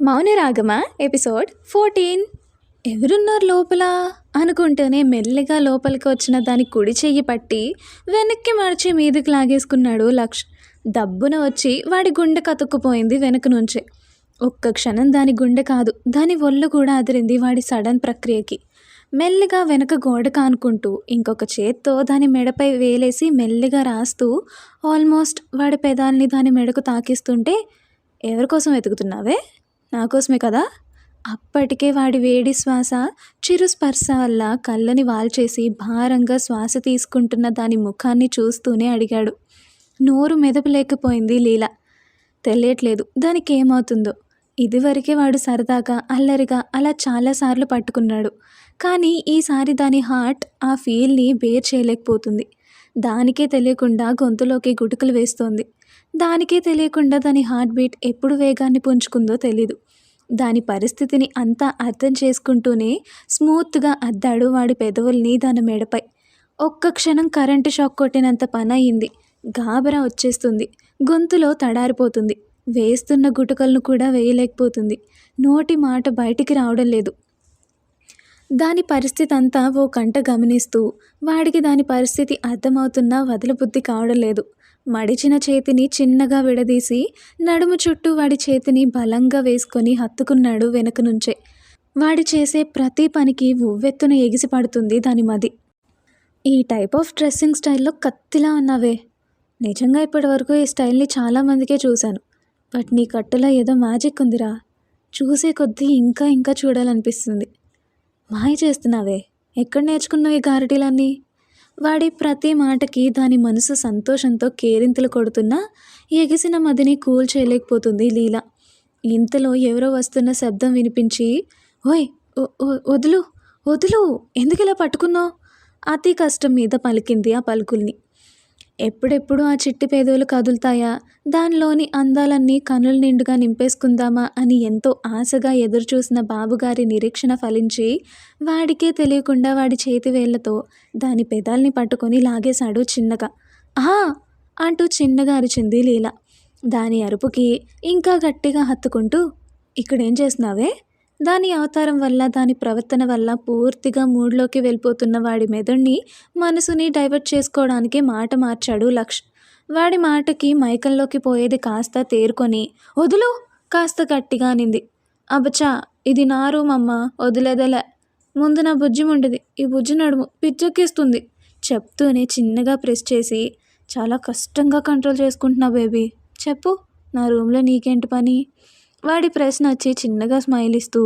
మౌనరాగమ episode 14. ఎవరున్నారు లోపల అనుకుంటూనే మెల్లిగా లోపలికి వచ్చిన దాని కుడి చెయ్యి పట్టి వెనక్కి మార్చి మీదకి లాగేసుకున్నాడు లక్ష్. దబ్బున వచ్చి వాడి గుండె కతుక్కుపోయింది వెనక నుంచే. ఒక్క క్షణం దాని గుండె కాదు, దాని ఒళ్ళు కూడా అదిరింది వాడి సడన్ ప్రక్రియకి. మెల్లిగా వెనక గోడ కానుకుంటూ ఇంకొక చేత్తో దాని మెడపై వేలేసి మెల్లిగా రాస్తూ ఆల్మోస్ట్ వాడి పెదాల్ని దాని మెడకు తాకిస్తుంటే, ఎవరికోసం వెతుకుతున్నావే? నా కోసమే కదా. అప్పటికే వాడి వేడి శ్వాస చిరు స్పర్శ వల్ల కళ్ళని వాల్చేసి భారంగా శ్వాస తీసుకుంటున్న దాని ముఖాన్ని చూస్తూనే అడిగాడు. నోరు మెదపలేకపోయింది లీల. తెలియట్లేదు దానికి ఏమవుతుందో. ఇదివరకే వాడు సరదాగా అల్లరిగా అలా చాలాసార్లు పట్టుకున్నాడు. కానీ ఈసారి దాని హార్ట్ ఆ ఫీల్ని బేర్ చేయలేకపోతుంది. దానికే తెలియకుండా గొంతులోకి గుటుకులు వేస్తోంది. దానికే తెలియకుండా దాని హార్ట్ బీట్ ఎప్పుడు వేగాన్ని పుంజుకుందో తెలీదు. దాని పరిస్థితిని అంతా అర్థం చేసుకుంటూనే స్మూత్గా అద్దాడు వాడి పెదవుల్ని దాని మెడపై. ఒక్క క్షణం కరెంటు షాక్ కొట్టినంత పని అయింది. గాబరా వచ్చేస్తుంది. గొంతులో తడారిపోతుంది. వేస్తున్న గుటుకలను కూడా వేయలేకపోతుంది. నోటి మాట బయటికి రావడం లేదు. దాని పరిస్థితి అంతా ఓ కంట గమనిస్తూ వాడికి దాని పరిస్థితి అర్థమవుతున్నా వదలబుద్ధి కావడం లేదు. మడిచిన చేతిని చిన్నగా విడదీసి నడుము చుట్టూ వాడి చేతిని బలంగా వేసుకొని హత్తుకున్నాడు వెనక నుంచే. వాడి చేసే ప్రతి పనికి ఉవ్వెత్తున ఎగిసి పడుతుంది దాని మది. ఈ టైప్ ఆఫ్ డ్రెస్సింగ్ స్టైల్లో కత్తిలా ఉన్నావే. నిజంగా ఇప్పటి వరకు ఈ స్టైల్ని చాలామందికే చూశాను. బట్ నీ కట్టులో ఏదో మ్యాజిక్ ఉందిరా. చూసే కొద్దీ ఇంకా ఇంకా చూడాలనిపిస్తుంది. మాయ చేస్తున్నావే. ఎక్కడ నేర్చుకున్నావు ఈ గారడీలన్నీ? వాడి ప్రతి మాటకి దాని మనసు సంతోషంతో కేరింతలు కొడుతున్నా ఎగిసిన మదిని కూల్ చేయలేకపోతుంది లీల. ఇంతలో ఎవరో వస్తున్న శబ్దం వినిపించి, ఓయ్ వదులు వదులు, ఎందుకు ఇలా పట్టుకున్నావు? అతి కష్టం మీద పలికింది ఆ పలుకుల్ని. ఎప్పుడెప్పుడు ఆ చిట్టి పేదోలు కదులుతాయా, దానిలోని అందాలన్నీ కనుల నిండుగా నింపేసుకుందామా అని ఎంతో ఆశగా ఎదురుచూసిన బాబుగారి నిరీక్షణ ఫలించి వాడికే తెలియకుండా వాడి చేతి వేళ్లతో దాని పెదాల్ని పట్టుకొని లాగేశాడు చిన్నగా. ఆహా అంటూ చిన్నగా అరిచింది లీల. దాని అరుపుకి ఇంకా గట్టిగా హత్తుకుంటూ, ఇక్కడేం చేస్తున్నావే? దాని అవతారం వల్ల దాని ప్రవర్తన వల్ల పూర్తిగా మూడ్లోకి వెళ్ళిపోతున్న వాడి మెదడుని మనసుని డైవర్ట్ చేసుకోవడానికి మాట మార్చాడు లక్ష్. వాడి మాటకి మైకంలోకి పోయేది కాస్త తేరుకొని, వదులు కాస్త గట్టిగా అనింది. అబ్బచా, ఇది నా రూమ్ అమ్మ, వదిలేదలే. ముందు నా బుజ్జి ఉండేది, ఈ బుజ్జి నడుము పిచ్చెక్కిస్తుంది చెప్తూనే చిన్నగా ప్రెస్ చేసి, చాలా కష్టంగా కంట్రోల్ చేసుకుంటున్నా బేబీ. చెప్పు, నా రూమ్లో నీకేంటి పని? వాడి ప్రశ్న వచ్చి చిన్నగా స్మైల్ ఇస్తూ,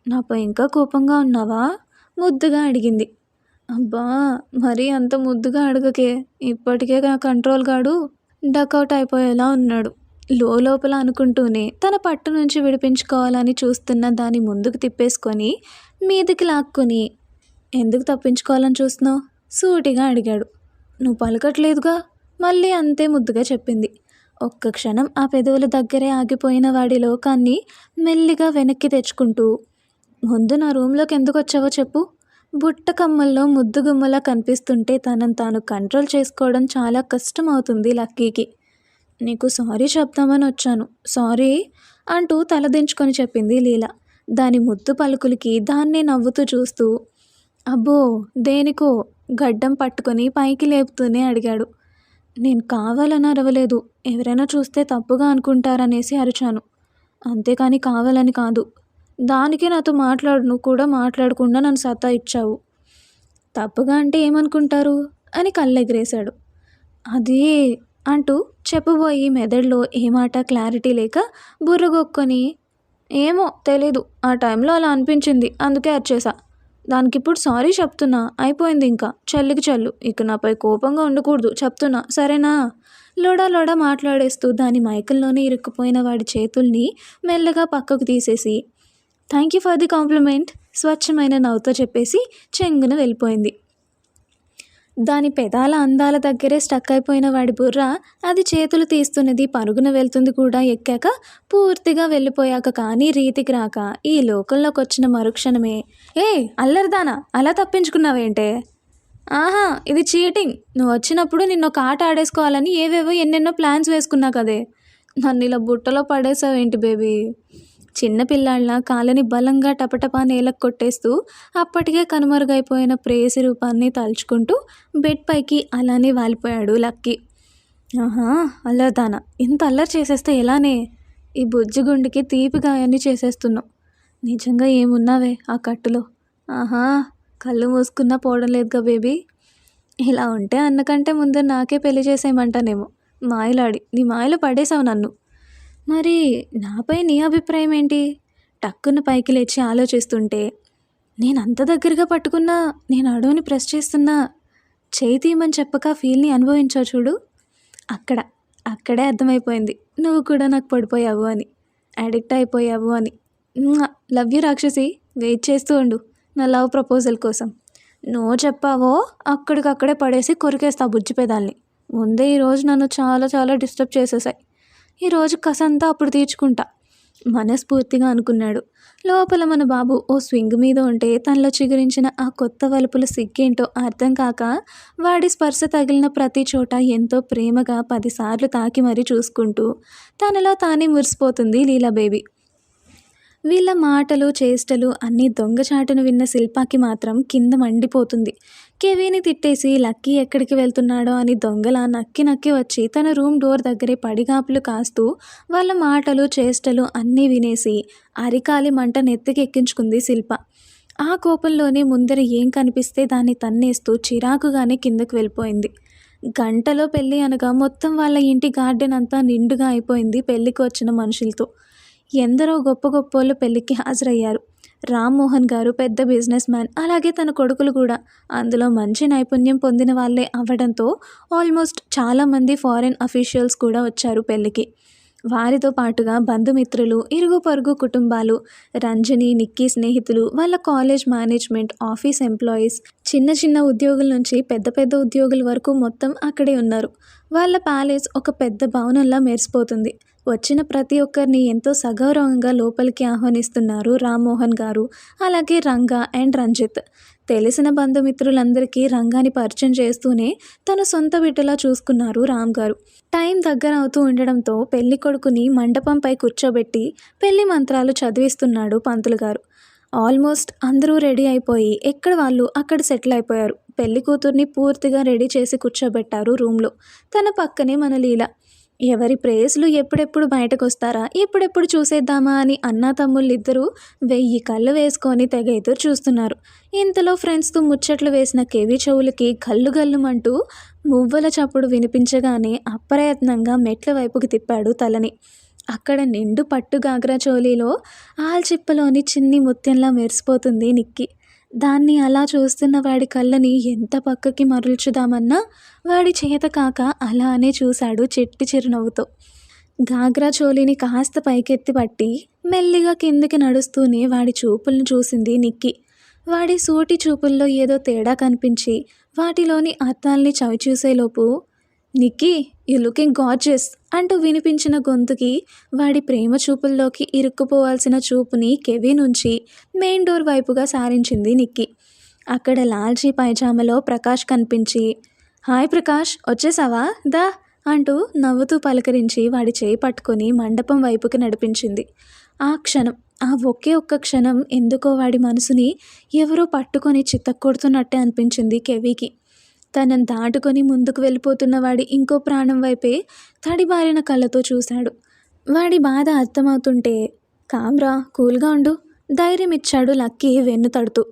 నాపై ఇంకా కోపంగా ఉన్నావా? ముద్దుగా అడిగింది. అబ్బా, మరీ అంత ముద్దుగా అడగకే. ఇప్పటికే నా కంట్రోల్ గాడు డకౌట్ అయిపోయేలా ఉన్నాడు. లోపల అనుకుంటూనే తన పట్టు నుంచి విడిపించుకోవాలని చూస్తున్న దాన్ని ముందుకు తిప్పేసుకొని మీదికి లాక్కుని, ఎందుకు తప్పించుకోవాలని చూస్తున్నావు? సూటిగా అడిగాడు. నువ్వు పలకట్లేదుగా. మళ్ళీ అంతే ముద్దుగా చెప్పింది. ఒక్క క్షణం ఆ పెదవుల దగ్గరే ఆగిపోయిన వాడి లోకాన్ని మెల్లిగా వెనక్కి తెచ్చుకుంటూ, ముందు నా రూమ్లోకి ఎందుకు వచ్చావో చెప్పు. బుట్ట కమ్మల్లో ముద్దు గుమ్మలా కనిపిస్తుంటే తనను తాను కంట్రోల్ చేసుకోవడం చాలా కష్టం అవుతుంది లక్కీకి. నీకు సారీ చెప్తామని వచ్చాను, సారీ అంటూ తలదించుకొని చెప్పింది లీల. దాని ముద్దు పలుకులకి దాన్నే నవ్వుతూ చూస్తూ, అబ్బో దేనికో గడ్డం పట్టుకొని పైకి లేపుతూనే అడిగాడు. నేను కావాలని అరవలేదు, ఎవరైనా చూస్తే తప్పుగా అనుకుంటారనేసి అరిచాను, అంతేకాని కావాలని కాదు. దానికే నాతో నువ్వు కూడా మాట్లాడకుండా నన్ను సతాయిచ్చావు. తప్పుగా అంటే ఏమనుకుంటారు అని కళ్ళెగిరేశాడు. అది అంటూ చెప్పబోయి మెదడులో ఏమాట క్లారిటీ లేక బుర్రగొక్కొని, ఏమో తెలీదు, ఆ టైంలో అలా అనిపించింది, అందుకే అరిచేసా. దానికిప్పుడు సారీ చెప్తున్నా, అయిపోయింది. ఇంకా చల్లికి చల్లు, ఇక నాపై కోపంగా ఉండకూడదు చెప్తున్నా, సరేనా? లోడా మాట్లాడేస్తూ దాని మైకంలోనే ఇరుక్కుపోయిన వాడి చేతుల్ని మెల్లగా పక్కకు తీసేసి, thank you for the compliment స్వచ్ఛమైన నవ్వుతో చెప్పేసి చెంగున వెళ్ళిపోయింది. దాని పెదాల అందాల దగ్గరే స్టక్ అయిపోయిన వాడి బుర్ర అది చేతులు తీస్తున్నది పరుగున వెళ్తుంది కూడా ఎక్కాక, పూర్తిగా వెళ్ళిపోయాక కానీ రీతికి రాక ఈ లోకంలోకి వచ్చిన మరుక్షణమే, ఏ అల్లరిదానా, అలా తప్పించుకున్నావేంటే? ఆహా, ఇది చీటింగ్. నువ్వు వచ్చినప్పుడు నిన్న ఒక ఆట ఆడేసుకోవాలని ఏవేవో ఎన్నెన్నో ప్లాన్స్ వేసుకున్నా కదే. నన్ను ఇలా బుట్టలో పడేసావేంటి బేబీ? చిన్న పిల్లాళ్ళ కాళ్ళని బలంగా టపటపా నేలకు కొట్టేస్తూ అప్పటికే కనుమరుగైపోయిన ప్రేయసి రూపాన్ని తలుచుకుంటూ బెడ్ పైకి అలానే వాలిపోయాడు లక్కీ. ఆహా! అల్లరిదానా! ఇంత అల్లరి చేసేస్తే ఎలానే? ఈ బుజ్జిగుండుకి తీపి గాయాన్ని చేసేస్తున్నావు. నిజంగా ఏమున్నావే ఆ కట్టులో. ఆహా! కళ్ళు మూసుకున్నా పోవడం లేదుగా బేబీ. ఇలా ఉంటే అన్నకంటే ముందు నాకే పెళ్లి చేసేయమంటానేమో. మాయలాడి నీ మాయలో పడేసావు నన్ను. మరి నాపై నీ అభిప్రాయం ఏంటి? టక్కున పైకి లేచి ఆలోచిస్తుంటే, నేనంత దగ్గరగా పట్టుకున్నా, నేను అడవుని ప్రెస్ చేస్తున్నా, చేయి తీయమని చెప్పక ఫీల్ని అనుభవించావు చూడు. అక్కడ అక్కడే అర్థమైపోయింది నువ్వు కూడా నాకు పడిపోయావు అని, అడిక్ట్ అయిపోయావు అని. లవ్ యూ రాక్షసి. వెయిట్ చేస్తూ ఉండు నా లవ్ ప్రపోజల్ కోసం. నువ్వు చెప్పావో అక్కడికక్కడే పడేసి కొరికేస్తా బుజ్జి పెదాల్ని. ముందే ఈరోజు నన్ను చాలా చాలా డిస్టర్బ్ చేసేసాయి. ఈరోజు కసంతా అప్పుడు తీర్చుకుంటా మనస్ఫూర్తిగా అనుకున్నాడు. లోపల మన బాబు ఓ స్వింగ్ మీద ఉంటే తనలో చిగురించిన ఆ కొత్త వలుపుల సిగ్గేంటో అర్థం కాక వాడి స్పర్శ తగిలిన ప్రతి చోట ఎంతో ప్రేమగా 10 సార్లు తాకి మరీ చూసుకుంటూ తనలో తానే మురిసిపోతుంది లీలా బేబీ. వీళ్ళ మాటలు చేష్టలు అన్నీ దొంగచాటును విన్న శిల్పాకి మాత్రం కింద మండిపోతుంది. కెవీని తిట్టేసి లక్కీ ఎక్కడికి వెళ్తున్నాడో అని దొంగలా నక్కి నక్కి వచ్చి తన రూమ్ డోర్ దగ్గరే పడిగాపులు కాస్తూ వాళ్ళ మాటలు చేష్టలు అన్నీ వినేసి అరికాలి మంట నెత్తికి ఎక్కించుకుంది శిల్ప. ఆ కోపంలోనే ముందర ఏం కనిపిస్తే దాన్ని తన్నేస్తూ చిరాకుగానే కిందకు వెళ్ళిపోయింది. గంటలో పెళ్ళి అనగా మొత్తం వాళ్ళ ఇంటి గార్డెన్ అంతా నిండుగా అయిపోయింది పెళ్ళికి వచ్చిన మనుషులతో. ఎందరో గొప్ప గొప్పోళ్ళు పెళ్ళికి హాజరయ్యారు. రామ్మోహన్ గారు పెద్ద బిజినెస్ మ్యాన్, అలాగే తన కొడుకులు కూడా అందులో మంచి నైపుణ్యం పొందిన వాళ్ళే అవ్వడంతో ఆల్మోస్ట్ చాలామంది ఫారిన్ అఫీషియల్స్ కూడా వచ్చారు పెళ్ళికి. వారితో పాటుగా బంధుమిత్రులు, ఇరుగు పొరుగు కుటుంబాలు, రంజని, నిక్కీ స్నేహితులు, వాళ్ళ కాలేజ్ మేనేజ్మెంట్, ఆఫీస్ ఎంప్లాయీస్, చిన్న చిన్న ఉద్యోగుల నుంచి పెద్ద పెద్ద ఉద్యోగుల వరకు మొత్తం అక్కడే ఉన్నారు. వాళ్ళ ప్యాలెస్ ఒక పెద్ద భవనంలా మెరిసిపోతుంది. వచ్చిన ప్రతి ఒక్కరిని ఎంతో సగౌరవంగా లోపలికి ఆహ్వానిస్తున్నారు రామ్మోహన్ గారు, అలాగే రంగా అండ్ రంజిత్. తెలిసిన బంధుమిత్రులందరికీ రంగాని పరిచయం చేస్తూనే తన సొంత బిడ్డలా చూసుకున్నారు రామ్ గారు. టైం దగ్గర అవుతూ ఉండడంతో పెళ్లి కొడుకుని మండపంపై కూర్చోబెట్టి పెళ్లి మంత్రాలు చదివిస్తున్నాడు పంతులు గారు. ఆల్మోస్ట్ అందరూ రెడీ అయిపోయి ఎక్కడ వాళ్ళు అక్కడ సెటిల్ అయిపోయారు. పెళ్లి కూతుర్ని పూర్తిగా రెడీ చేసి కూర్చోబెట్టారు రూమ్లో. తన పక్కనే మన లీల. ఎవరి ప్రేయసులు ఎప్పుడెప్పుడు బయటకు వస్తారా, ఎప్పుడెప్పుడు చూసేద్దామా అని అన్నా తమ్ముళ్ళిద్దరూ 1000 కళ్ళు వేసుకొని తెగ ఎదురు చూస్తున్నారు. ఇంతలో ఫ్రెండ్స్తో ముచ్చట్లు వేసిన కేవీ చెవులకి గల్లు గల్లుమంటూ మువ్వల చప్పుడు వినిపించగానే అప్రయత్నంగా మెట్ల వైపుకి తిప్పాడు తలని. అక్కడ నిండు పట్టు గాగ్రా చోలీలో ఆల్చిప్పలోని చిన్ని ముత్యంలా మెరిసిపోతుంది నిక్కి. దాన్ని అలా చూస్తున్న వాడి కళ్ళని ఎంత పక్కకి మరల్చుదామన్నా వాడి చేత కాక అలానే చూశాడు చిట్టి చిరునవ్వుతో. గాగ్రా చోలీని కాస్త పైకెత్తి పట్టి మెల్లిగా కిందికి నడుస్తూనే వాడి చూపులను చూసింది నిక్కి. వాడి సూటి చూపుల్లో ఏదో తేడా కనిపించి వాటిలోని అర్థాల్ని చవిచూసేలోపు, నిక్కీ యు లుకింగ్ గార్జియస్ అంటూ వినిపించిన గొంతుకి వాడి ప్రేమ చూపుల్లోకి ఇరుక్కుపోవాల్సిన చూపుని కెవీ నుంచి మెయిన్ డోర్ వైపుగా సారించింది నిక్కీ. అక్కడ లాల్చీ పైజామాలో ప్రకాష్ కనిపించి, హాయ్ ప్రకాష్, వచ్చేసావా దా అంటూ నవ్వుతూ పలకరించి వాడి చేయి పట్టుకొని మండపం వైపుకి నడిపించింది. ఆ క్షణం, ఆ ఒకే ఒక్క క్షణం ఎందుకో వాడి మనసుని ఎవరో పట్టుకొని చితక్కొడుతున్నట్టే అనిపించింది కెవీకి. తనని దాటుకొని ముందుకు వెళ్ళిపోతున్న వాడి ఇంకో ప్రాణం వైపే తడిబారిన కళ్ళతో చూశాడు. వాడి బాధ అర్థమవుతుంటే, కామ్రా, కూల్గా ఉండు, ధైర్యం ఇచ్చాడు లక్కీ వెన్ను తడుతూ.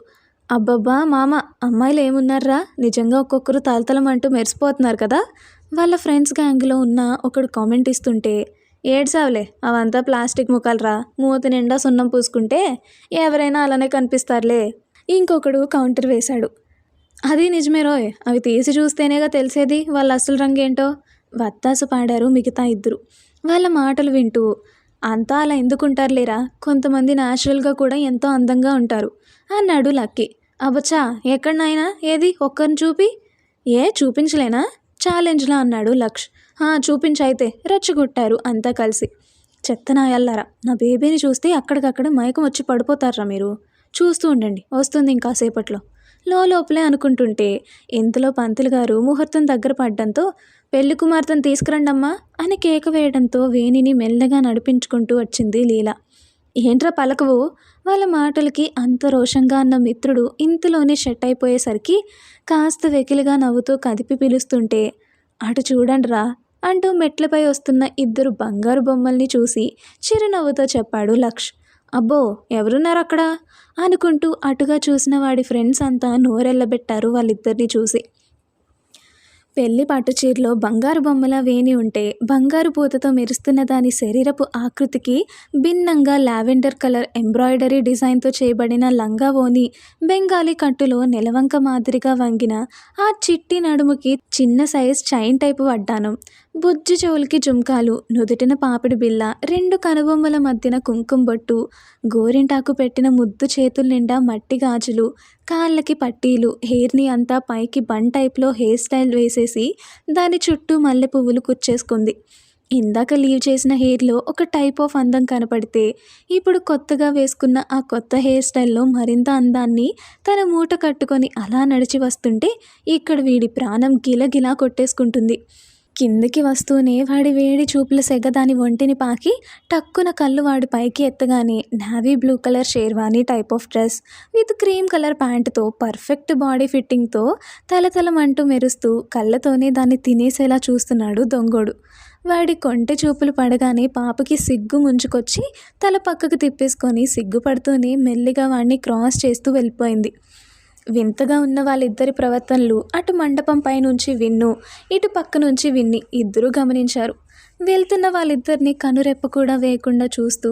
అబ్బబ్బా మామ, అమ్మాయిలు ఏమున్నారా, నిజంగా ఒక్కొక్కరు తలతలమంటూ మెరిసిపోతున్నారు కదా. వాళ్ళ ఫ్రెండ్స్ గ్యాంగ్లో ఉన్న ఒకడు కామెంట్ ఇస్తుంటే, ఏడ్సావులే, అవంతా ప్లాస్టిక్ ముఖాలరా, మూతి నిండా సున్నం పూసుకుంటే ఎవరైనా అలానే కనిపిస్తారులే. ఇంకొకడు కౌంటర్ వేశాడు, అది నిజమే రోయ్, అవి తీసి చూస్తేనేగా తెలిసేది వాళ్ళ అసలు రంగేంటో. వత్తాసు పాడారు మిగతా ఇద్దరు. వాళ్ళ మాటలు వింటూ, అంతా అలా ఎందుకుంటారులేరా, కొంతమంది న్యాచురల్గా కూడా ఎంతో అందంగా ఉంటారు అన్నాడు లక్కీ. అబ్బచ్చా, ఎక్కడనైనా ఏది ఒక్కరిని చూపి. ఏ చూపించలేనా ఛాలెంజ్లా అన్నాడు లక్ష్. చూపించైతే రెచ్చగొట్టారు అంతా కలిసి. చెత్తనాయల్లారా, నా బేబీని చూస్తే అక్కడికక్కడ మైకం వచ్చి పడిపోతారా మీరు. చూస్తూ ఉండండి, వస్తుంది ఇంకాసేపట్లో లోపలే అనుకుంటుంటే ఇంతలో పంతులు గారు ముహూర్తం దగ్గర పడ్డంతో పెళ్లి కుమార్తెను తీసుకురండమ్మా అని కేక వేయడంతో వేణిని మెల్లగా నడిపించుకుంటూ వచ్చింది లీల. ఏంట్రా పలకవు? వాళ్ళ మాటలకి అంత రోషంగా అన్న మిత్రుడు ఇంతలోనే షట్ అయిపోయేసరికి కాస్త వెకిలిగా నవ్వుతూ కదిపి పిలుస్తుంటే, అటు చూడండిరా అంటూ మెట్లపై వస్తున్న ఇద్దరు బంగారు బొమ్మల్ని చూసి చిరునవ్వుతో చెప్పాడు లక్ష్. అబ్బో, ఎవరున్నారక్కడ అనుకుంటూ అటుగా చూసిన వాడి ఫ్రెండ్స్ అంతా నోరెళ్ళబెట్టారు వాళ్ళిద్దరిని చూసి. పెళ్లి పట్టుచీరలో బంగారు బొమ్మల వేణి ఉంటే బంగారు పూతతో మెరుస్తున్న దాని శరీరపు ఆకృతికి భిన్నంగా లావెండర్ కలర్ ఎంబ్రాయిడరీ డిజైన్తో చేయబడిన లంగా ఓని, బెంగాలీ కట్టులో నెలవంక మాదిరిగా వంగిన ఆ చిట్టి నడుముకి చిన్న సైజ్ చైన్ టైపు వడ్డానం, బుజ్జి చెవులకి జుంకాలు, నుదుటిన పాపిడి బిళ్ళ, రెండు కనుబొమ్మల మధ్యన కుంకుమ బొట్టు, గోరింటాకు పెట్టిన ముద్దు చేతుల నిండా మట్టి గాజులు, కాళ్ళకి పట్టీలు, హెయిర్ని అంతా పైకి బన్ టైప్లో హెయిర్ స్టైల్ వేసేసి దాని చుట్టూ మల్లె పువ్వులు కుచ్చేసుకుంది. ఇందాక లీవ్ చేసిన హెయిర్లో ఒక టైప్ ఆఫ్ అందం కనపడితే ఇప్పుడు కొత్తగా వేసుకున్న ఆ కొత్త హెయిర్ స్టైల్లో మరింత అందాన్ని తన మూట కట్టుకొని అలా నడిచి వస్తుంటే ఇక్కడ వీడి ప్రాణం గిలగిలా కొట్టేసుకుంటుంది. కిందికి వస్తూనే వాడి వేడి చూపుల సెగ దాని ఒంటిని పాకి టక్కున కళ్ళు వాడి పైకి ఎత్తగానే navy blue colour sherwani type of dress with cream colour ప్యాంటుతో పర్ఫెక్ట్ బాడీ ఫిట్టింగ్తో తలతలమంటూ మెరుస్తూ కళ్ళతోనే దాన్ని తినేసేలా చూస్తున్నాడు దొంగోడు. వాడి కొంటె చూపులు పడగానే పాపకి సిగ్గు ముంచుకొచ్చి తల పక్కకు తిప్పేసుకొని సిగ్గుపడుతూనే మెల్లిగా వాడిని క్రాస్ చేస్తూ వెళ్ళిపోయింది. వింతగా ఉన్న వాళ్ళిద్దరి ప్రవర్తనలు అటు మండపం పైనుంచి విన్ను, ఇటు పక్క నుంచి విన్ని ఇద్దరూ గమనించారు. వెళ్తున్న వాళ్ళిద్దరిని కనురెప్ప కూడా వేయకుండా చూస్తూ,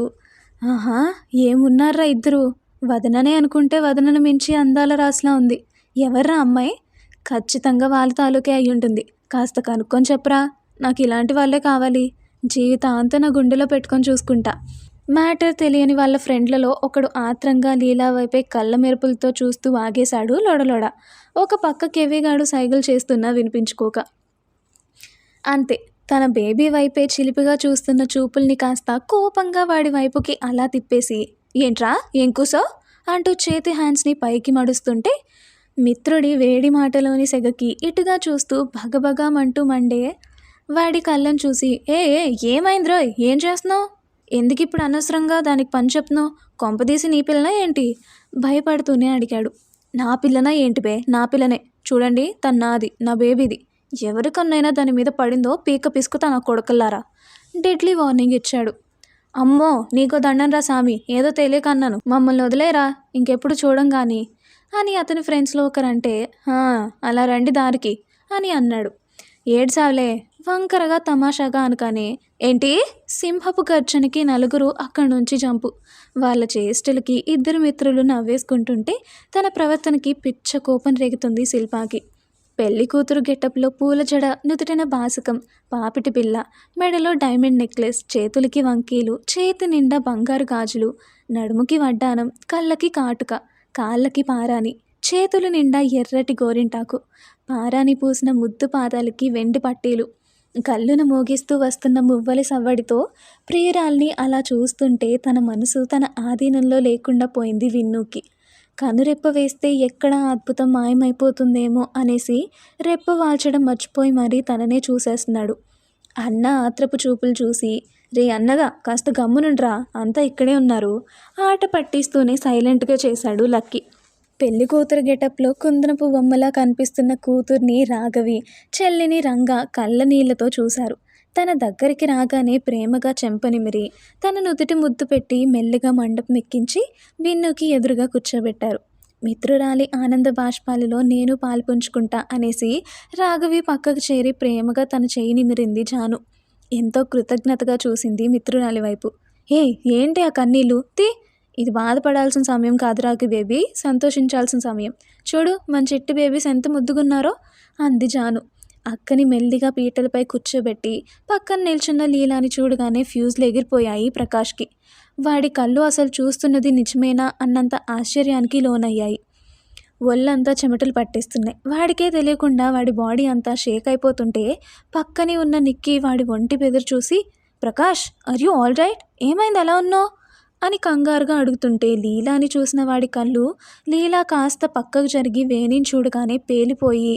ఆహా, ఏమున్నారా ఇద్దరు, వదననే అనుకుంటే వదనను మించి అందాల రాసిలా ఉంది. ఎవర్రా అమ్మాయి? ఖచ్చితంగా వాళ్ళ తాలూకే అయి ఉంటుంది. కాస్త కనుక్కొని చెప్పరా, నాకు ఇలాంటి వాళ్ళే కావాలి. జీవితాంతా నా గుండెలో పెట్టుకొని చూసుకుంటా. మ్యాటర్ తెలియని వాళ్ళ ఫ్రెండ్లలో ఒకడు ఆత్రంగా లీలా వైపే కళ్ళ మెరుపులతో చూస్తూ ఆగేశాడు లొడలొడ. ఒక పక్క కెవిగాడు సైగలు చేస్తున్నా వినిపించుకోక. అంతే, తన బేబీ వైపే చిలిపిగా చూస్తున్న చూపుల్ని కాస్త కోపంగా వాడి వైపుకి అలా తిప్పేసి, ఏంట్రా ఏం కూసో అంటూ చేతి హ్యాండ్స్ని పైకి మడుస్తుంటే మిత్రుడి వేడి మాటలోని సెగకి ఇటుగా చూస్తూ భగభగమంటూ మండే వాడి కళ్ళను చూసి, ఏ ఏమైందిరో, ఏం చేస్తున్నావు? ఎందుకు ఇప్పుడు అనవసరంగా దానికి పని చెప్తున్నావు? కొంపదీసి నీ పిల్లనా ఏంటి? భయపడుతూనే అడిగాడు. నా పిల్లనా ఏంటి బే? నా పిల్లనే. చూడండి, తను నాది, నా బేబీది. ఎవరికన్నైనా దాని మీద పడిందో పీక పిసుకుతా నా కొడుకుల్లారా. డెడ్లీ వార్నింగ్ ఇచ్చాడు. అమ్మో, నీకో దండంరా సామి, ఏదో తెలియక అన్నాను, మమ్మల్ని వదిలేరా, ఇంకెప్పుడు చూడం కానీ అని అతని ఫ్రెండ్స్లో ఒకరంటే, అలా రండి దారికి అని అన్నాడు. ఏడ్సావులే వంకరగా తమాషాగా అనుకనే, ఏంటి? సింహపు గర్జనకి నలుగురు అక్కడి నుంచి జంపు. వాళ్ళ చేష్టలకి ఇద్దరు మిత్రులు నవ్వేసుకుంటుంటే తన ప్రవర్తనకి పిచ్చ కోపం రేగుతుంది శిల్పాకి. పెళ్లి కూతురు గెటప్లో పూల జడ, నుదుటిన బాసకం, పాపిటి పిల్ల, మెడలో డైమండ్ నెక్లెస్, చేతులకి వంకీలు, చేతి నిండా బంగారు గాజులు, నడుముకి వడ్డానం, కళ్ళకి కాటుక, కాళ్ళకి పారాని, చేతులు నిండా ఎర్రటి గోరింటాకు, పారాని పూసిన ముద్దు పాదాలకి వెండి పట్టీలు, కళ్ళును మోగిస్తూ వస్తున్న మువ్వలి సవ్వడితో ప్రియురాల్ని అలా చూస్తుంటే తన మనసు తన ఆధీనంలో లేకుండా పోయింది విన్నుకి. కనురెప్ప వేస్తే ఎక్కడ అద్భుతం మాయమైపోతుందేమో అనేసి రెప్ప వాల్చడం మర్చిపోయి మరీ తననే చూసేస్తున్నాడు. అన్న ఆత్రపు చూపులు చూసి, రే అన్నగా కాస్త గమ్మునుండ్రా, అంతా ఇక్కడే ఉన్నారు ఆట పట్టిస్తూనే సైలెంట్గా చేశాడు లక్కీ. పెళ్లి కూతురు గెటప్లో కుందనపు బొమ్మలా కనిపిస్తున్న కూతుర్ని రాఘవి, చెల్లిని రంగా కళ్ళ నీళ్లతో చూశారు. తన దగ్గరికి రాగానే ప్రేమగా చెంపనిమిరి తన నుదుటి ముద్దు పెట్టి మెల్లిగా మండపం ఎక్కించి విన్నుకి ఎదురుగా కూర్చోబెట్టారు. మిత్రురాలి ఆనంద బాష్పాలలో నేను పాల్పంచుకుంటా అనేసి రాఘవి పక్కకు చేరి ప్రేమగా తన చేయి నిమిరింది జాను. ఎంతో కృతజ్ఞతగా చూసింది మిత్రురాలి వైపు. ఏంటి ఆ కన్నీళ్ళు? ఇది బాధపడాల్సిన సమయం కాదు రాఘవి బేబీ, సంతోషించాల్సిన సమయం. చూడు మన చిట్టి బేబీస్ ఎంత ముద్దుగున్నారో అంది జాను. అక్కని మెల్లిగా పీటలపై కూర్చోబెట్టి పక్కన నిల్చున్న లీలాని చూడగానే ఫ్యూజ్లు ఎగిరిపోయాయి ప్రకాష్కి. వాడి కళ్ళు అసలు చూస్తున్నది నిజమేనా అన్నంత ఆశ్చర్యానికి లోనయ్యాయి. ఒళ్ళంతా చెమటలు పట్టేస్తున్నాయి. వాడికే తెలియకుండా వాడి బాడీ అంతా షేక్ అయిపోతుంటే పక్కనే ఉన్న నిక్కీ వాడి ఒంటి బెదురు చూసి, Prakash, are you all right? ఏమైంది అలా ఉన్నావు అని కంగారుగా అడుగుతుంటే లీలాని చూసిన వాడి కళ్ళు లీలా కాస్త పక్కకు జరిగి వేణిని చూడగానే పేలిపోయి,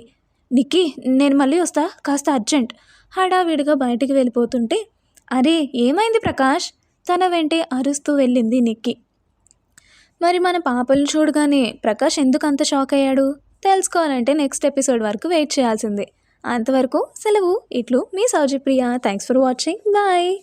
నిక్కీ నేను మళ్ళీ వస్తా, కాస్త అర్జెంట్ హడావిడిగా బయటికి వెళ్ళిపోతుంటే, అరే ఏమైంది ప్రకాష్? తన వెంటే అరుస్తూ వెళ్ళింది నిక్కి. మరి మన పాపలు చూడగానే ప్రకాష్ ఎందుకు అంత షాక్ అయ్యాడు? తెలుసుకోవాలంటే నెక్స్ట్ ఎపిసోడ్ వరకు వెయిట్ చేయాల్సిందే. అంతవరకు సెలవు. ఇట్లు మీ Sowji Priya. Thanks for watching. Bye.